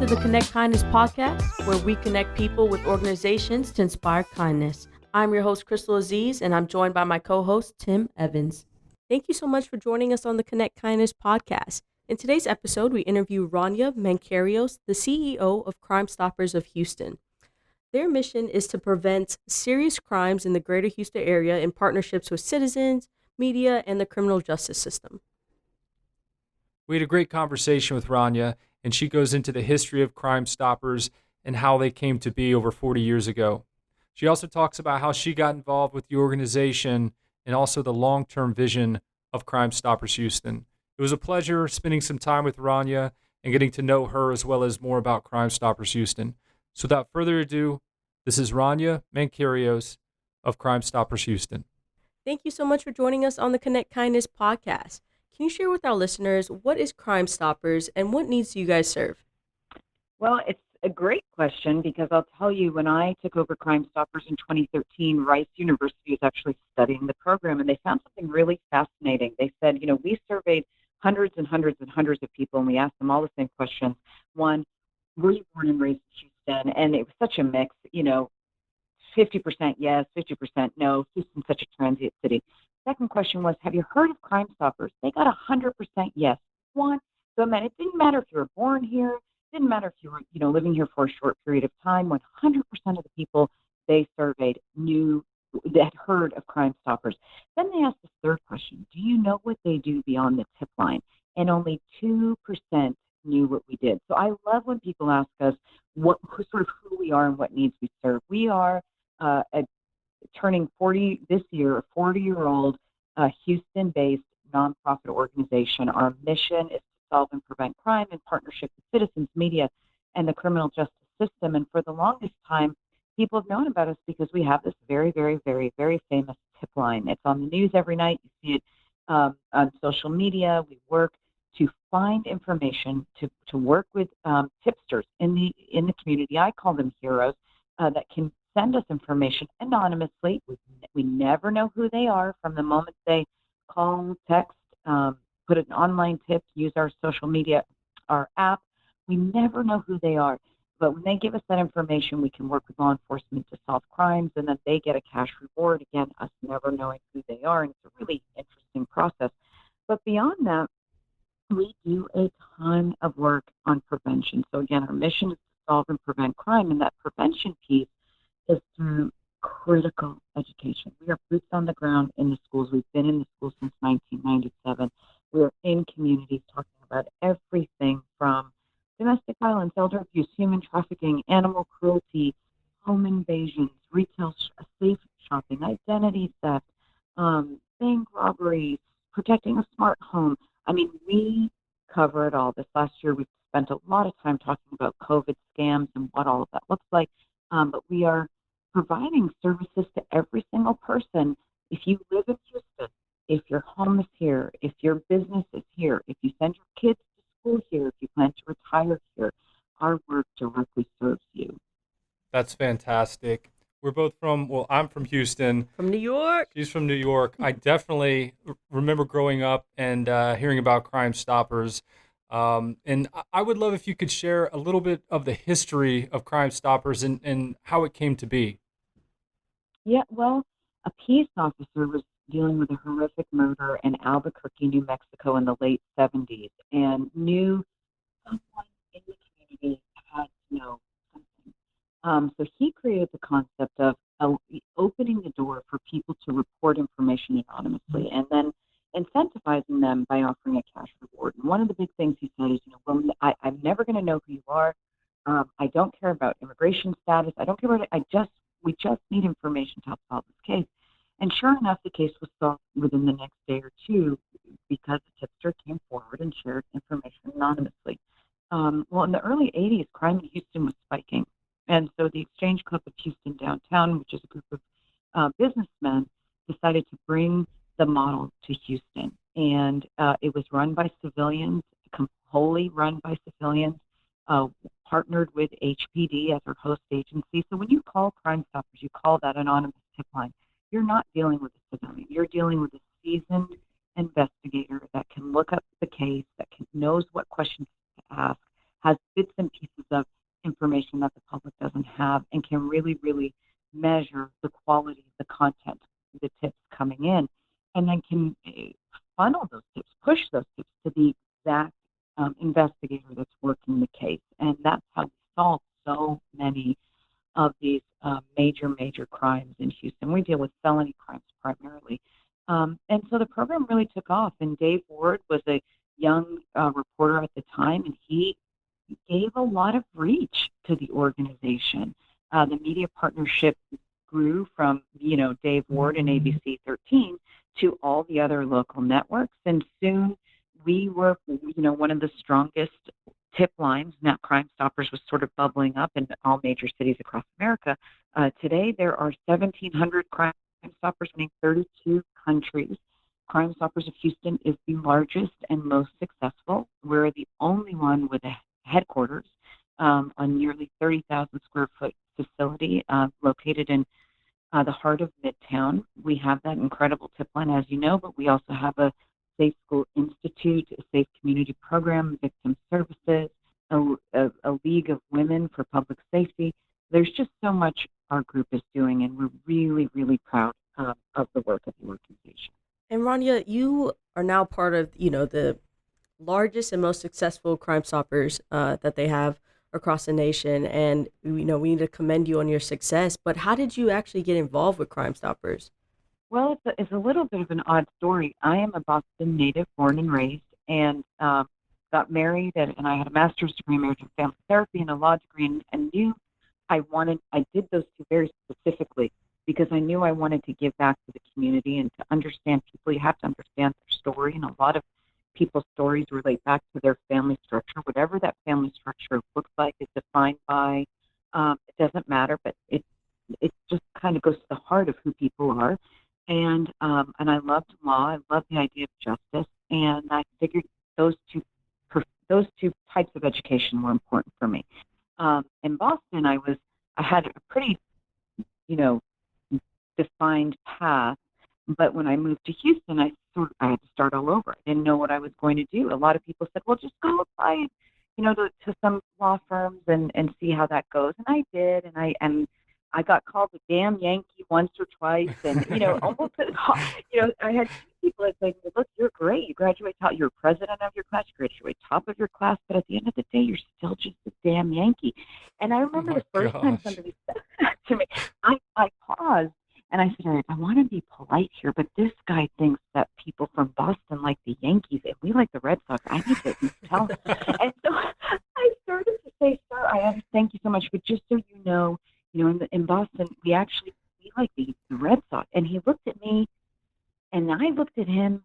to the Connect Kindness podcast, where we connect people with organizations to inspire kindness. I'm your host, Crystal Aziz, and I'm joined by my co-host, Tim Evans. Thank you so much for joining us on the Connect Kindness podcast. In today's episode, we interview Rania Mankarious, the CEO of Crime Stoppers of Houston. Their mission is to prevent serious crimes in the greater Houston area in partnerships with citizens, media, and the criminal justice system. We had a great conversation with Rania, and she goes into the history of Crime Stoppers and how they came to be over 40 years ago. She also talks about how she got involved with the organization and also the long-term vision of Crime Stoppers Houston. It was a pleasure spending some time with Rania and getting to know her as well as more about Crime Stoppers Houston. So without further ado, this is Rania Mankarious of Crime Stoppers Houston. Thank you so much for joining us on the Connect Kindness podcast. Can you share with our listeners what is Crime Stoppers and what needs do you guys serve? Well, it's a great question because I'll tell you, when I took over Crime Stoppers in 2013, Rice University was actually studying the program, and they found something really fascinating. They said, we surveyed hundreds and hundreds and hundreds of people, and we asked them all the same questions. One, were you born and raised in Houston? And it was such a mix, 50% yes, 50% no. Houston's such a transient city. Second question was, have you heard of Crime Stoppers? They got 100% yes. One, so it didn't matter if you were born here, didn't matter if you were, living here for a short period of time. 100% of the people they surveyed had heard of Crime Stoppers. Then they asked this third question: do you know what they do beyond the tip line? And only 2% knew what we did. So I love when people ask us who we are and what needs we serve. We are turning 40 this year, a 40-year-old Houston-based nonprofit organization. Our mission is to solve and prevent crime in partnership with citizens, media, and the criminal justice system. And for the longest time, people have known about us because we have this very, very, very, very famous tip line. It's on the news every night. You see it on social media. We work to find information, to work with tipsters in the community. I call them heroes that can send us information anonymously. We never know who they are from the moment they call, text, put an online tip, use our social media, our app. We never know who they are. But when they give us that information, we can work with law enforcement to solve crimes, and then they get a cash reward. Again, us never knowing who they are, and it's a really interesting process. But beyond that, we do a ton of work on prevention. So again, our mission is to solve and prevent crime, and that prevention piece is through critical education. We are boots on the ground in the schools. We've been in the schools since 1997. We're in communities talking about everything from domestic violence, elder abuse, human trafficking, animal cruelty, home invasions, retail safe shopping, identity theft, bank robberies, protecting a smart home. I mean, we cover it all. This last year, we've spent a lot of time talking about COVID scams and what all of that looks like. But we are providing services to every single person. If you live in Houston, if your home is here, if your business is here, if you send your kids to school here, if you plan to retire here, our work directly serves you. That's fantastic. We're both I'm from Houston. From New York. She's from New York. I definitely remember growing up and hearing about Crime Stoppers. And I would love if you could share a little bit of the history of Crime Stoppers and how it came to be. Yeah, well, a peace officer was dealing with a horrific murder in Albuquerque, New Mexico in the late 70s and knew someone in the community had to know something. So he created the concept of opening the door for people to report information anonymously and then incentivizing them by offering a cash reward. And one of the big things he said is, I'm never going to know who you are. I don't care about immigration status. I don't care about it. We just need information to help solve this case. And sure enough, the case was solved within the next day or two because the tipster came forward and shared information anonymously. Well, in the early 80s, crime in Houston was spiking. And so the Exchange Club of Houston Downtown, which is a group of businessmen, decided to bring the model to Houston. And it was run by civilians, wholly run by civilians, partnered with HPD as our host agency. So when you call Crime Stoppers, you call that anonymous tip line. You're not dealing with a civilian. You're dealing with a seasoned investigator that can look up the case, that knows what questions to ask, has bits and pieces of information that the public doesn't have, and can really, really measure the quality of the content, the tips coming in, and then can funnel those tips, push those tips to the exact investigator that's working the case. And that's how we solve so many of these major crimes in Houston. We deal with felony crimes primarily. And so the program really took off. And Dave Ward was a young reporter at the time, and he gave a lot of reach to the organization. The media partnership grew from, Dave Ward and ABC 13 to all the other local networks. And soon we were, one of the strongest tip lines. Now, Crime Stoppers was sort of bubbling up in all major cities across America. Today, there are 1,700 Crime Stoppers in 32 countries. Crime Stoppers of Houston is the largest and most successful. We're the only one with a headquarters on nearly 30,000 square foot facility located in the heart of Midtown. We have that incredible tip line, as you know, but we also have a Safe School Institute, a safe community program, victim services, a League of Women for Public Safety. There's just so much our group is doing, and we're really, really proud of the work of the organization. And Rania, you are now part of, the largest and most successful Crime Stoppers that they have across the nation. And, we need to commend you on your success. But how did you actually get involved with Crime Stoppers? Well, it's a little bit of an odd story. I am a Boston native, born and raised, and got married, and I had a master's degree in marriage and family therapy and a law degree, and knew I did those two very specifically because I knew I wanted to give back to the community and to understand people. You have to understand their story, and a lot of people's stories relate back to their family structure. Whatever that family structure looks like is defined by, it doesn't matter, but it just kind of goes to the heart of who people are. And I loved law. I loved the idea of justice, and I figured those two types of education were important for me. In Boston, I had a pretty, defined path, but when I moved to Houston, I had to start all over. I didn't know what I was going to do. A lot of people said, "Well, just go apply, to some law firms and see how that goes." And I did, and I got called a damn Yankee once or twice, and almost, I had people that say, "Look, you're great. You graduate top. You're president of your class. You graduate top of your class, but at the end of the day, you're still just a damn Yankee." And I remember the first time somebody said that to me, I paused and I said, "I want to be polite here, but this guy thinks that people from Boston like the Yankees and we like the Red Sox. I need to tell him." And so I started to say, "Sir, thank you so much, but just so you know." In Boston, we like the Red Sox." And he looked at me, and I looked at him,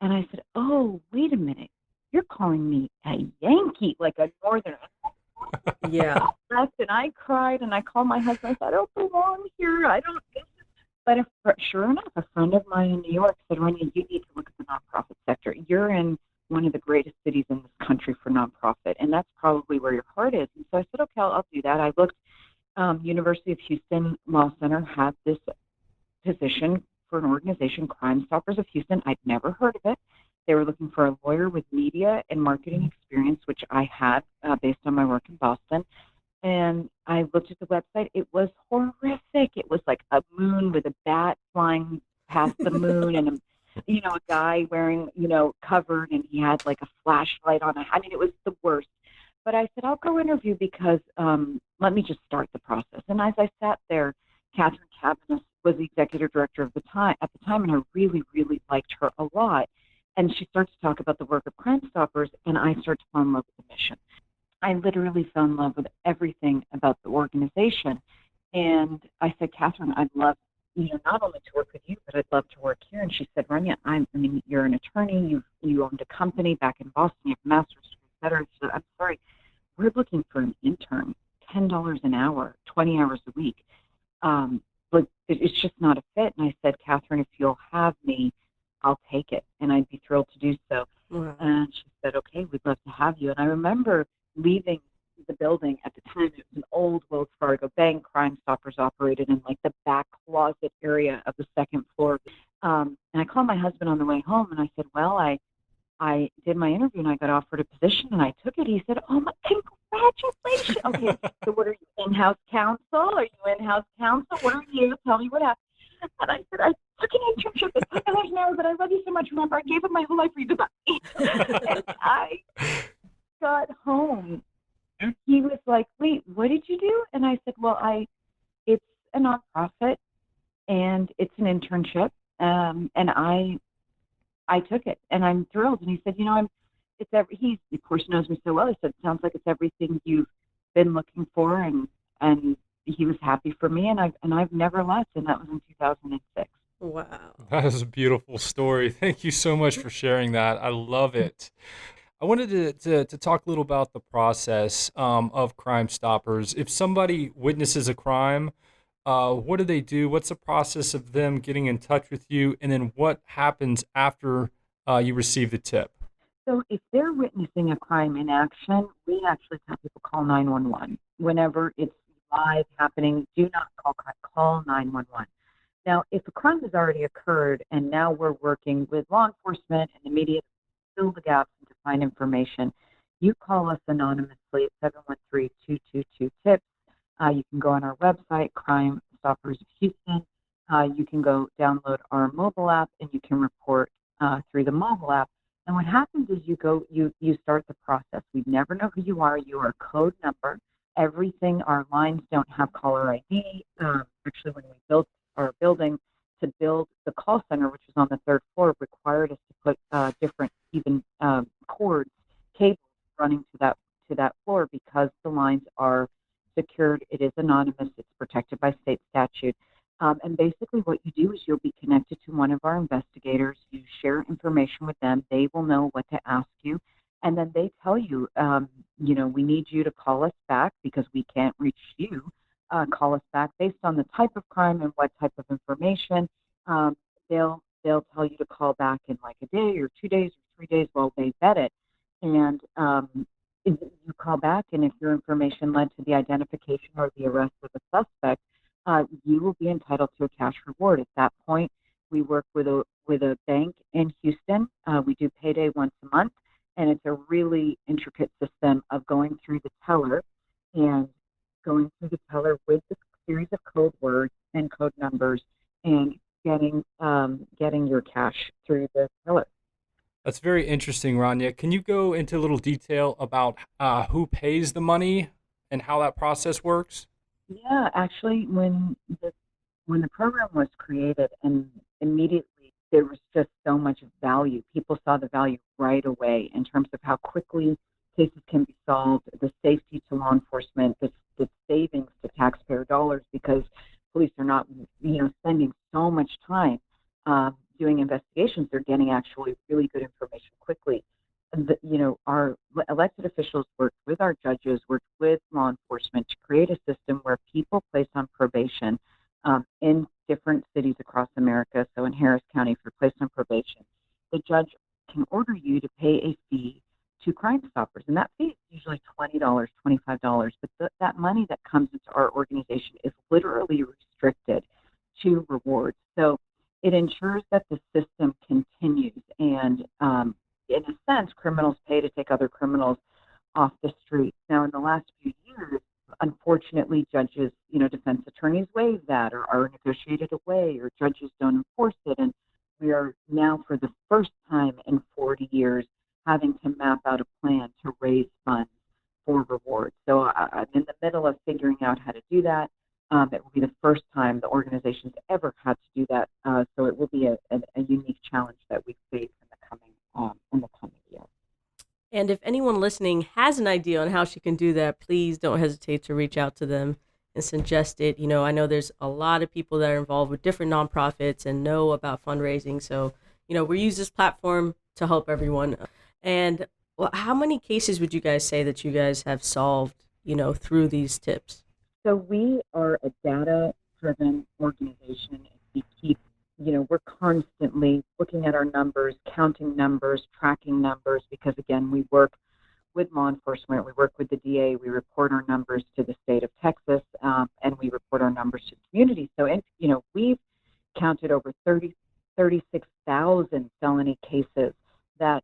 and I said, "Oh, wait a minute. You're calling me a Yankee, like a Northerner." Yeah. And I cried, and I called my husband. I said, "I don't belong here. I don't." But sure enough, a friend of mine in New York said, "Rania, you need to look at the nonprofit sector. You're in one of the greatest cities in this country for nonprofit, and that's probably where your heart is." And so I said, "Okay, I'll do that." I looked. University of Houston Law Center had this position for an organization, Crime Stoppers of Houston. I'd never heard of it. They were looking for a lawyer with media and marketing experience, which I had based on my work in Boston. And I looked at the website. It was horrific. It was like a moon with a bat flying past the moon, and a guy wearing, covered, and he had like a flashlight on. I mean, it was the worst. But I said, "I'll go interview because let me just start the process." And as I sat there, Catherine Cabanis was the executive director at the time, and I really, really liked her a lot. And she started to talk about the work of Crime Stoppers, and I started to fall in love with the mission. I literally fell in love with everything about the organization. And I said, "Catherine, I'd love, not only to work with you, but I'd love to work here." And she said, "Rania, you're an attorney. You owned a company back in Boston. You have a master's degree, et cetera." She said, "I'm sorry. We're looking for an intern, $10 an hour, 20 hours a week. But it's just not a fit." And I said, "Catherine, if you'll have me, I'll take it, and I'd be thrilled to do so." Wow. And she said, "Okay, we'd love to have you." And I remember leaving the building at the time. It was an old Wells Fargo bank. Crime Stoppers operated in like the back closet area of the second floor. And I called my husband on the way home, and I said, "Well, I I did my interview and I got offered a position and I took it. He said, "Oh my, congratulations!" Okay, so what are you, in-house counsel? Are you in-house counsel? What are you? Tell me what happened. And I said, "I took an internship at $10 an hour, but I love you so much. Remember, I gave up my whole life for you to buy me." And I got home. He was like, "Wait, what did you do?" And I said, "Well, it's a nonprofit and it's an internship, and I took it, and I'm thrilled." And he said, he of course knows me so well. He said, "It sounds like it's everything you've been looking for," and he was happy for me, and I've never left, and that was in 2006. Wow. That is a beautiful story. Thank you so much for sharing that. I love it. I wanted to talk a little about the process of Crime Stoppers. If somebody witnesses a crime, what do they do? What's the process of them getting in touch with you? And then what happens after you receive the tip? So if they're witnessing a crime in action, we actually tell people call 911. Whenever it's live happening, do not call crime, call 911. Now, if a crime has already occurred and now we're working with law enforcement and the media to fill the gaps and to find information, you call us anonymously at 713-222-TIPS. You can go on our website, Crime Stoppers of Houston. You can go download our mobile app and you can report through the mobile app. And what happens is you start the process. We never know who you are. You are a code number. Everything, our lines don't have caller ID. Actually, when we built our building, to build the call center, which was on the third floor, required us to put different even cords, cables running to that floor because the lines are secured. It is anonymous. It's protected by state statute. And basically what you do is you'll be connected to one of our investigators. You share information with them. They will know what to ask you. And then they tell you, we need you to call us back because we can't reach you. Call us back based on the type of crime and what type of information. They'll tell you to call back in like a day or 2 days or 3 days while they vet it. And you call back, and if your information led to the identification or the arrest of a suspect, you will be entitled to a cash reward. At that point, we work with a bank in Houston. We do payday once a month, and it's a really intricate system of going through the teller with the series of code words and code numbers and getting your cash through the teller. That's very interesting, Rania. Can you go into a little detail about who pays the money and how that process works? Yeah, actually, when the program was created, and immediately there was just so much value. People saw the value right away in terms of how quickly cases can be solved, the safety to law enforcement, the savings to taxpayer dollars, because police are not, spending so much time doing investigations. They're getting actually really good information quickly. And our elected officials worked with our judges, worked with law enforcement to create a system where people placed on probation in different cities across America. So in Harris County, if you're placed on probation, the judge can order you to pay a fee to Crime Stoppers. And that fee is usually $20, $25. But that money that comes into our organization is literally restricted to rewards. So it ensures that the system continues. And in a sense, criminals pay to take other criminals off the street. Now, in the last few years, unfortunately, judges, defense attorneys waive that or are negotiated away, or judges don't enforce it. And we are now, for the first time in 40 years, having to map out a plan to raise funds for rewards. So I'm in the middle of figuring out how to do that. It will be the first time the organization's ever had to do that. So it will be a unique challenge that we face in the coming year. And if anyone listening has an idea on how she can do that, please don't hesitate to reach out to them and suggest it. I know there's a lot of people that are involved with different nonprofits and know about fundraising. So, we use this platform to help everyone. And how many cases would you guys say that you guys have solved, through these tips? So we are a data-driven organization. We keep, we're constantly looking at our numbers, counting numbers, tracking numbers, because again, we work with law enforcement, we work with the DA, we report our numbers to the state of Texas, and we report our numbers to the community. So, we've counted over 36,000 felony cases that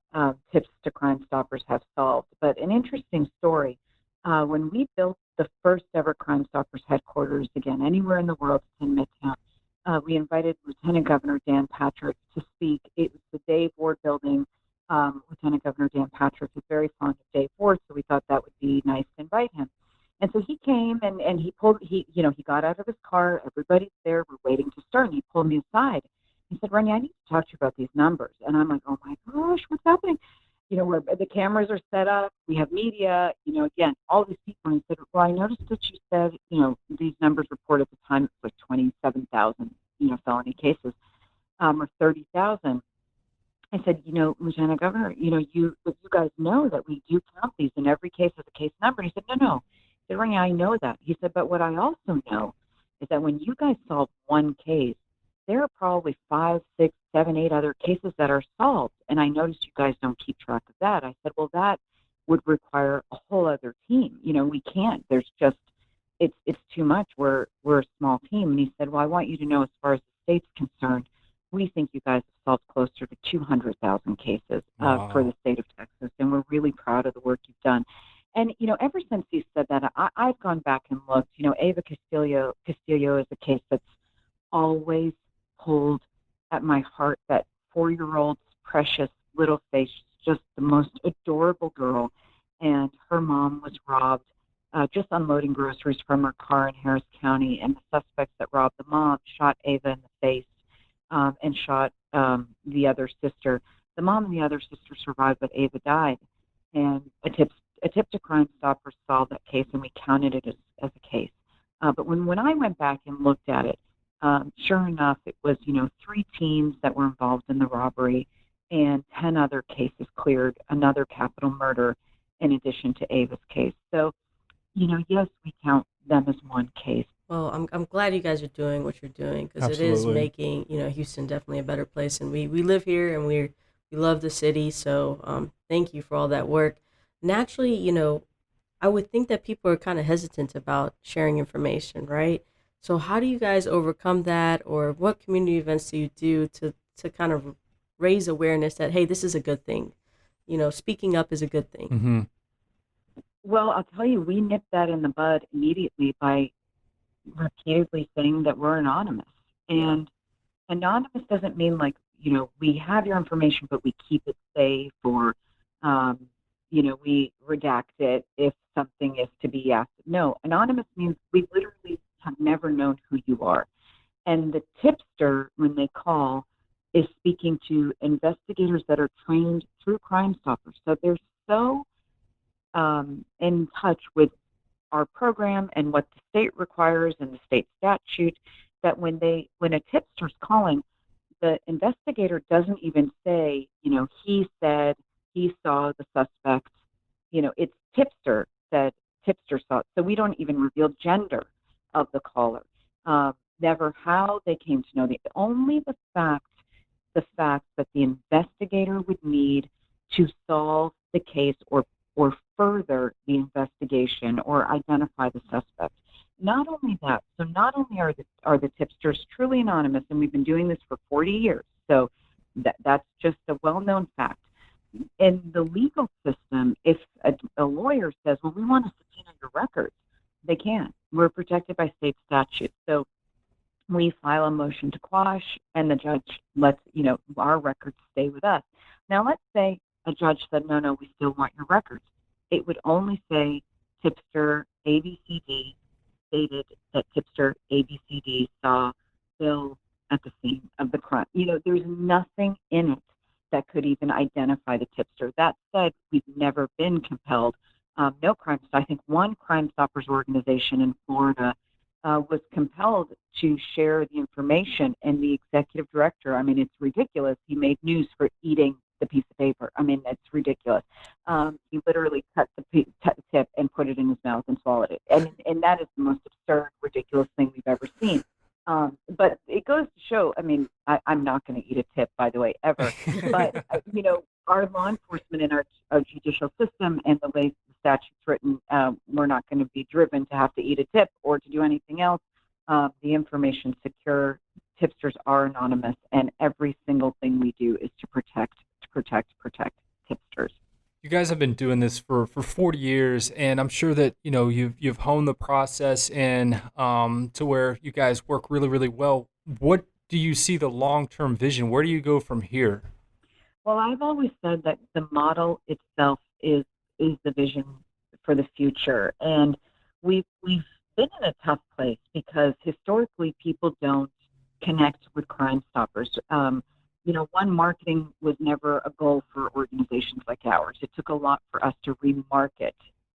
tips to Crime Stoppers have solved. But an interesting story, when we built the first ever Crime Stoppers headquarters, again, anywhere in the world, it's in Midtown, we invited Lieutenant Governor Dan Patrick to speak. It was the Dave Ward building. Lieutenant Governor Dan Patrick is very fond of Dave Ward, so we thought that would be nice to invite him. And so he came and he got out of his car. Everybody's there. We're waiting to start. And he pulled me aside. He said, Rania, I need to talk to you about these numbers. And I'm like, oh my gosh, what's happening? Where the cameras are set up. We have media, again, all these people. And he said, well, I noticed that you said, these numbers reported at the time, it's like 27,000, felony cases, or 30,000. I said, Lieutenant Governor, you guys know that we do count these, and every case is a case number. And he said, no. I said, Rania, I know that. He said, but what I also know is that when you guys solve one case, there are probably 5, 6, 7, 8 other cases that are solved. And I noticed you guys don't keep track of that. I said, well, that would require a whole other team. We can't. There's just, it's too much. We're a small team. And he said, well, I want you to know, as far as the state's concerned, we think you guys have solved closer to 200,000 cases for the state of Texas. And we're really proud of the work you've done. And, ever since he said that, I've gone back and looked. Ava Castillo is a case that's always pulled at my heart. That 4-year-old precious little face, just the most adorable girl. And her mom was robbed just unloading groceries from her car in Harris County. And the suspects that robbed the mom shot Ava in the face and shot the other sister. The mom and the other sister survived, but Ava died. And a tip to Crime Stoppers solved that case, and we counted it as a case. But when I went back and looked at it, sure enough, it was 3 teams that were involved in the robbery, and 10 other cases cleared, another capital murder in addition to Ava's case. So, yes, we count them as one case. Well, I'm glad you guys are doing what you're doing, because it is making Houston definitely a better place, and we live here and we love the city. So thank you for all that work. Naturally, I would think that people are kind of hesitant about sharing information, right? So how do you guys overcome that, or what community events do you do to kind of raise awareness that, hey, this is a good thing? Speaking up is a good thing. Mm-hmm. Well, I'll tell you, we nipped that in the bud immediately by repeatedly saying that we're anonymous. And anonymous doesn't mean like, we have your information, but we keep it safe, or, we redact it if something is to be asked. No, anonymous means we literally have never known who you are. And the tipster, when they call, is speaking to investigators that are trained through Crime Stoppers. So they're so in touch with our program and what the state requires and the state statute, that when a tipster's calling, the investigator doesn't even say, he said he saw the suspect. It's tipster said, tipster saw it. So we don't even reveal gender of the caller. Never how they came to know only the fact that the investigator would need to solve the case or further the investigation or identify the suspect. Not only that, so not only are the tipsters truly anonymous, and we've been doing this for 40 years, so that's just a well-known fact. In the legal system, if a lawyer says, well, we want to subpoena your records, they can't. We're protected by state statute. So we file a motion to quash, and the judge lets, our records stay with us. Now, let's say a judge said, no, we still want your records. It would only say tipster ABCD stated that tipster ABCD saw Bill at the scene of the crime. There's nothing in it that could even identify the tipster. That said, we've never been compelled. No Crime Stoppers. I think one Crime Stoppers organization in Florida was compelled to share the information, and the executive director, it's ridiculous. He made news for eating the piece of paper. It's ridiculous. He literally cut the tip and put it in his mouth and swallowed it. And that is the most absurd, ridiculous thing we've ever seen. But it goes to show, I'm not going to eat a tip, by the way, ever. But, our law enforcement and our judicial system and the way the statute's written, we're not going to be driven to have to eat a tip or to do anything else. The information's secure. Tipsters are anonymous, and every single thing we do is to protect. You guys have been doing this for 40 years, and I'm sure that you've honed the process and to where you guys work really, really well. What do you see the long-term vision? Where do you go from here? Well, I've always said that the model itself is the vision for the future, and we've been in a tough place because historically people don't connect with Crime Stoppers. One, marketing was never a goal for organizations like ours. It took a lot for us to remarket.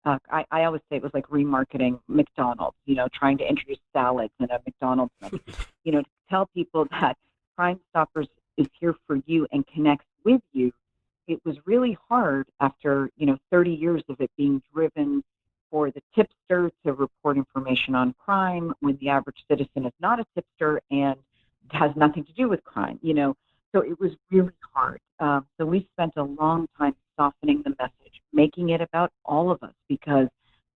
I always say it was like remarketing McDonald's, trying to introduce salads in a McDonald's menu, to tell people that Crime Stoppers is here for you and connects with you. It was really hard after, 30 years of it being driven for the tipster to report information on crime when the average citizen is not a tipster and has nothing to do with crime. So it was really hard. So we spent a long time softening the message, making it about all of us because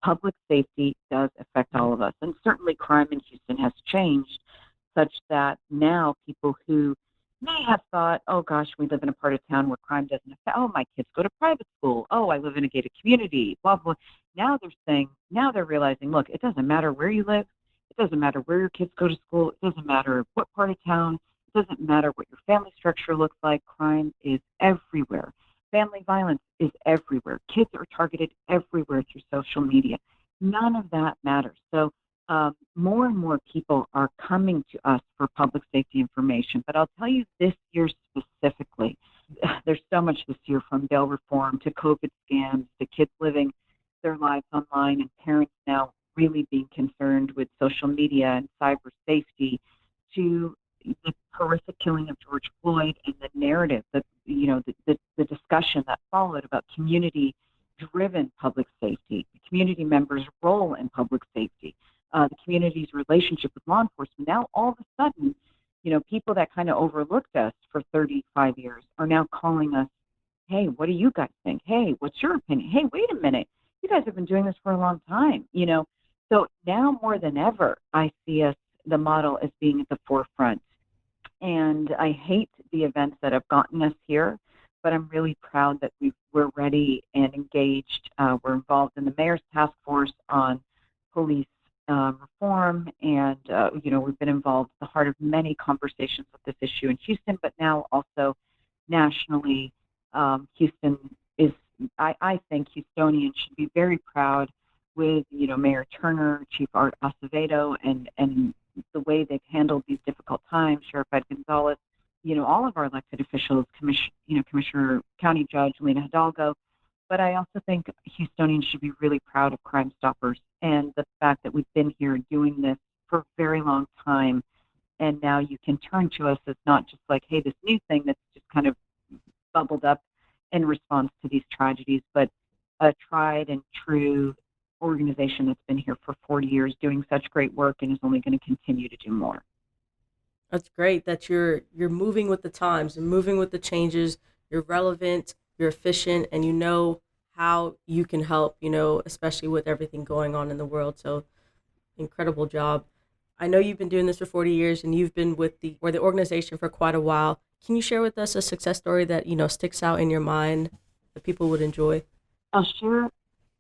public safety does affect all of us. And certainly crime in Houston has changed such that now people who may have thought, oh gosh, we live in a part of town where crime doesn't affect, oh, my kids go to private school. Oh, I live in a gated community, blah, blah. Now they're realizing, look, it doesn't matter where you live. It doesn't matter where your kids go to school. It doesn't matter what part of town. It doesn't matter what your family structure looks like. Crime is everywhere. Family violence is everywhere. Kids are targeted everywhere through social media. None of that matters. So more and more people are coming to us for public safety information. But I'll tell you this year specifically, there's so much this year from bail reform to COVID scams to kids living their lives online and parents now really being concerned with social media and cyber safety to the horrific killing of George Floyd and the narrative that, the discussion that followed about community-driven public safety, the community members' role in public safety, the community's relationship with law enforcement. Now, all of a sudden, people that kind of overlooked us for 35 years are now calling us, hey, what do you guys think? Hey, what's your opinion? Hey, wait a minute. You guys have been doing this for a long time, So now more than ever, I see the model as being at the forefront. And I hate the events that have gotten us here, but I'm really proud that we're ready and engaged. We're involved in the mayor's task force on police reform, and we've been involved at the heart of many conversations with this issue in Houston, but now also nationally. Houston is, I think Houstonians should be very proud with, Mayor Turner, Chief Art Acevedo, and the way they've handled these difficult times, Sheriff Ed Gonzalez, all of our elected officials, Commissioner County Judge Lena Hidalgo. But I also think Houstonians should be really proud of Crime Stoppers and the fact that we've been here doing this for a very long time. And now you can turn to us as not just like, hey, this new thing that's just kind of bubbled up in response to these tragedies, but a tried and true organization that's been here for 40 years doing such great work and is only going to continue to do more. That's great that you're moving with the times and moving with the changes. You're relevant, you're efficient, and you know how you can help, especially with everything going on in the world. So incredible job. I know you've been doing this for 40 years and you've been with the organization for quite a while. Can you share with us a success story that, sticks out in your mind that people would enjoy? I'll share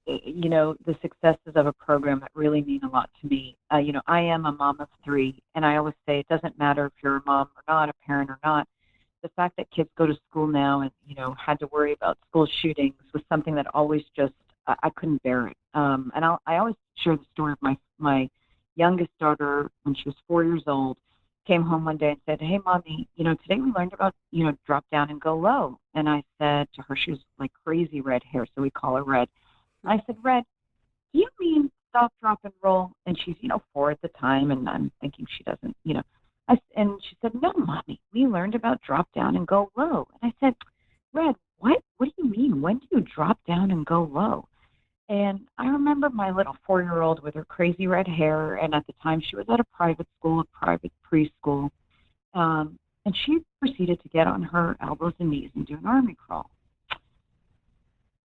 the successes of a program that really mean a lot to me. I am a mom of three, and I always say it doesn't matter if you're a mom or not, a parent or not. The fact that kids go to school now and, had to worry about school shootings was something that always just, I couldn't bear it. And I always share the story of my youngest daughter when she was 4 years old, came home one day and said, hey, Mommy, today we learned about, drop down and go low. And I said to her, she was like crazy red hair, so we call her Red. I said, Red, do you mean stop, drop, and roll? And she's, 4 at the time, and I'm thinking she doesn't, and she said, no, Mommy, we learned about drop down and go low. And I said, Red, what do you mean? When do you drop down and go low? And I remember my little 4-year-old with her crazy red hair, and at the time she was at a private school, a private preschool, and she proceeded to get on her elbows and knees and do an army crawl.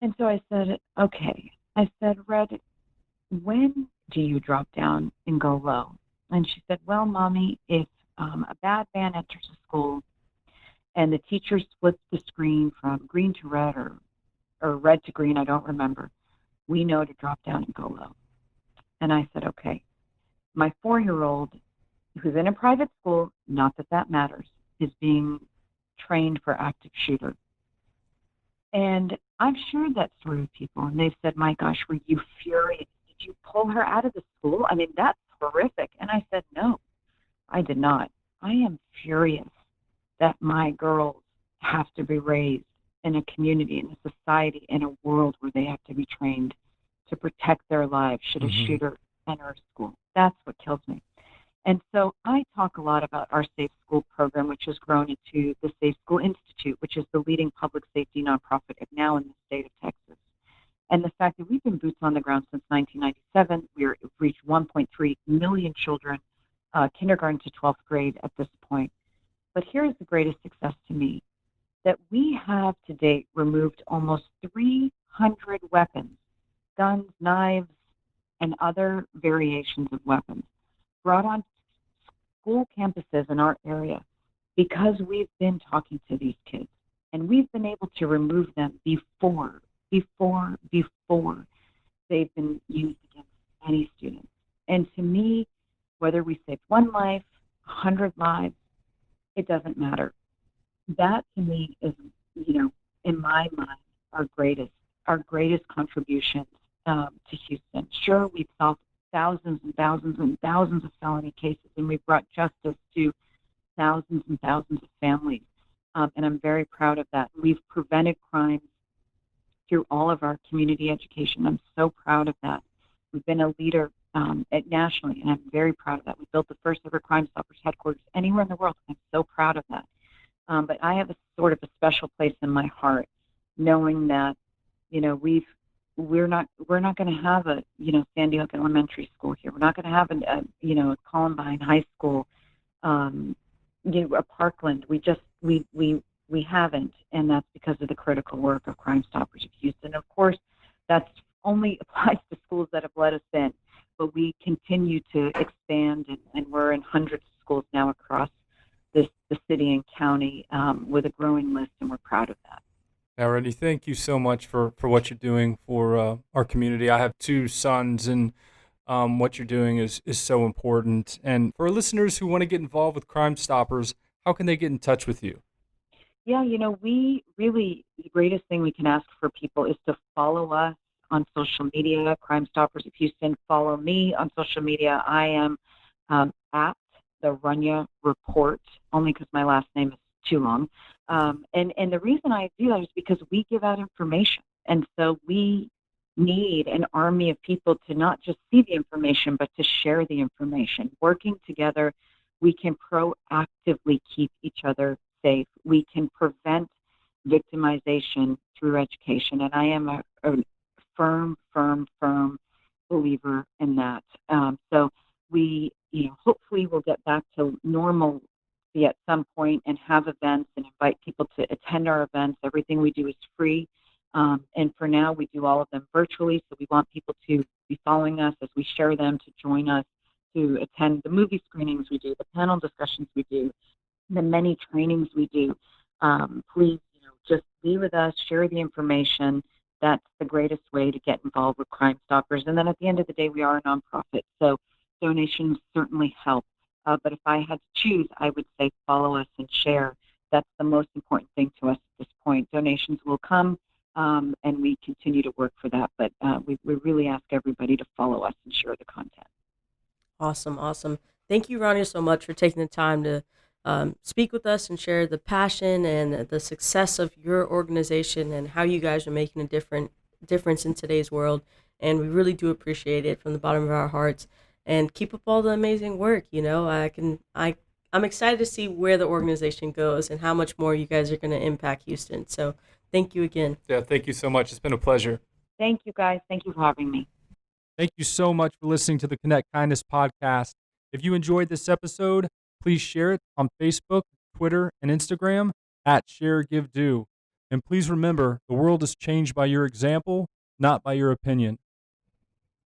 And so I said, okay. I said, Red, when do you drop down and go low? And she said, well, Mommy, if a bad man enters a school and the teacher splits the screen from green to red or or red to green, I don't remember. We know to drop down and go low. And I said, okay. My 4-year-old, who's in a private school, not that that matters, is being trained for active shooter. And I've shared that story with people, and they've said, my gosh, were you furious? Did you pull her out of the school? I mean, that's horrific. And I said, no, I did not. I am furious that my girls have to be raised in a community, in a society, in a world where they have to be trained to protect their lives should a shooter enter a school. That's what kills me. And so I talk a lot about our Safe School program, which has grown into the Safe School Institute, which is the leading public safety nonprofit now in the state of Texas. And the fact that we've been boots on the ground since 1997, we've reached 1.3 million children, kindergarten to 12th grade at this point. But here's the greatest success to me, that we have to date removed almost 300 weapons, guns, knives, and other variations of weapons brought on school campuses in our area because we've been talking to these kids, and we've been able to remove them before they've been used against any student. And to me, whether we save one life, 100 lives, it doesn't matter. That to me is, in my mind, our greatest contributions to Houston. Sure, we've solved thousands and thousands and thousands of felony cases, and we've brought justice to thousands and thousands of families. And I'm very proud of that. We've prevented crimes through all of our community education. I'm so proud of that. We've been a leader nationally, and I'm very proud of that. We built the first ever Crime Stoppers headquarters anywhere in the world. I'm so proud of that. But I have a sort of a special place in my heart, knowing that, we're not going to have a Sandy Hook Elementary School here. We're not going to have a Columbine High School, a Parkland. We haven't, and that's because of the critical work of Crime Stoppers of Houston. Of course, that's only applies to schools that have let us in, but we continue to expand, and we're in hundreds of schools now across the city and county with a growing list, and we're proud of that. Now, Randy, thank you so much for what you're doing for our community. I have 2 sons, and what you're doing is so important. And for our listeners who want to get involved with Crime Stoppers, how can they get in touch with you? Yeah, we really, the greatest thing we can ask for people is to follow us on social media, Crime Stoppers of Houston. Follow me on social media. I am at the Rania Report, only because my last name is too long. And the reason I do that is because we give out information. And so we need an army of people to not just see the information, but to share the information. Working together, we can proactively keep each other safe. We can prevent victimization through education. And I am a firm believer in that. So we, hopefully we'll get back to normalcy at some point and have events and invite people to attend our events. Everything we do is free. And for now, we do all of them virtually. So we want people to be following us as we share them, to join us, to attend the movie screenings we do, the panel discussions we do, the many trainings we do. Please, just be with us, share the information. That's the greatest way to get involved with Crime Stoppers. And then at the end of the day, we are a nonprofit, so donations certainly help. But if I had to choose, I would say follow us and share. That's the most important thing to us at this point. Donations will come, and we continue to work for that. But we really ask everybody to follow us and share the content. Awesome. Thank you, Rania, so much for taking the time to speak with us and share the passion and the success of your organization and how you guys are making a difference in today's world. And we really do appreciate it from the bottom of our hearts. And keep up all the amazing work. I'm excited to see where the organization goes and how much more you guys are going to impact Houston. So thank you again. Yeah, thank you so much. It's been a pleasure. Thank you, guys. Thank you for having me. Thank you so much for listening to the Connect Kindness podcast. If you enjoyed this episode, please share it on Facebook, Twitter, and Instagram at ShareGiveDo. And please remember, the world is changed by your example, not by your opinion.